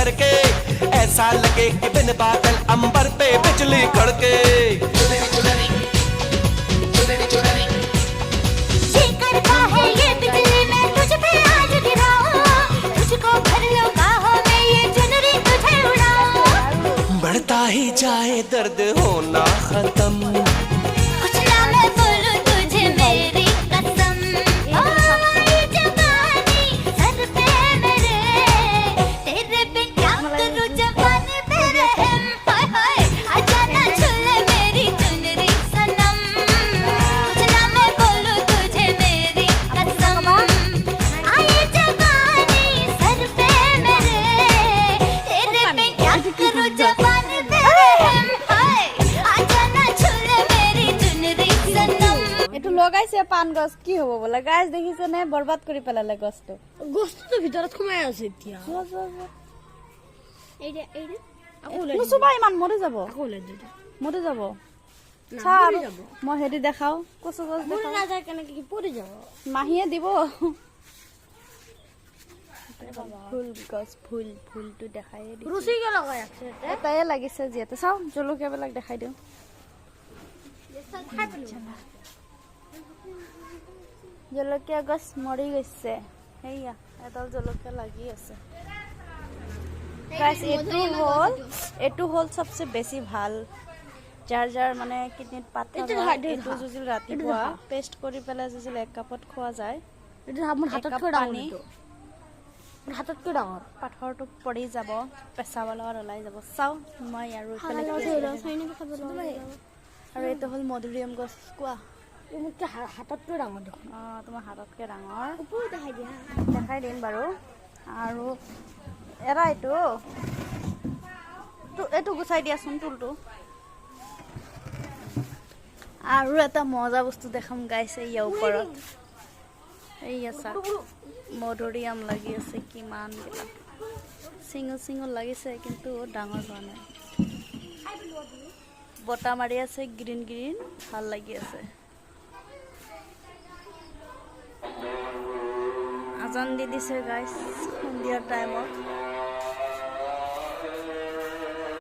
करके ऐसा लगे कि बिन बादल अंबर पे बिजली कड़के ये करता है ये बिजली मैं तुझ पे आज गिराऊं तुझको भर लो बाहों में ये चुनरी तुझे उड़ाऊं बढ़ता ही जाए दर्द होना खत्म कुछ ना मैं बोलूं तुझे मेरी कसम ओ ये जवानी सर पे मेरे तेरे बिन क्या करूं जवानी पे रहम हाय हाय आजा ना छूले मेरी चुनरी सनम कुछ ना मैं बोलूं तुझे मेरी कसम आए जवानी सर पे मेरे तेरे बिन क्या करूं जवानी पे रहम हाय आजा ना छूले मेरी चुनरी सनम এটু লগাইছে পান গছ কি হ'ব বলে গাছ দেখিছে নে বরবাদ কৰি পেলালে গছটো গছটো ভিতৰত সোমাই আছে এতিয়া এইটা এইটা নুচুবা ইমান মৰি যাব আকৌলে দিটা মৰি যাব না, চা মৰি যাব। মই হেৰি দেখাও কচু গছ মৰি দেখাও নাযায় কেনেকে কি পৰি যাব মাহীয়ে দিব ফুল গছ ফুলটো দেখাই দিছে ৰুচিকে লগাই আছে এটাই লাগিছে যিহেতু চাও জলকীয়াবিলাক দেখাই দিওঁ জলকীয়া গছ মৰি গৈছে সেয়া এডাল জলকীয়া লাগি আছে গাইস এইটো হ'ল সবচে বেছি ভাল যাৰ যাৰ মানে কিডনিত পাথৰ এইটো হয়, দেখা, এইটো যুজিল ৰাতিপুৱা পেষ্ট কৰি পেলাই যুজিল এক কাপত খোৱা যায় এইটো মোৰ হাততকৈ একাপ ডাঙৰ পানী। এইটো মোৰ হাততকৈ ডাঙৰ পাথৰটো পৰি যাব পেচাবৰ লগত ওলাই যাব চাও মই আৰু ইফালে কি আছে। আৰু এইটো হ'ল মধুৰিআম গছ কোৱা মোতকৈ হাততকৈ ডাঙৰ দেখোন তোমাৰ হাততকৈ ডাঙৰ ওপৰত দেখাই দিয়া দেখাই দিম বাৰু আৰু এৰা এইটো গুচাই দিয়াচোন টুলটো আৰু এটা মজা বস্তু দেখাম গাইছে ইয়াৰ ওপৰত এই আছা মধুৰিআম লাগি আছে কিমান বিলাক চিঙো লাগিছে কিন্তু ডাঙৰ হোৱা নাই বতাহ মাৰি আছে গ্ৰীণ ভাল লাগি আছে আজান দি দিছে গাইছ সন্ধিয়াৰ টাইমত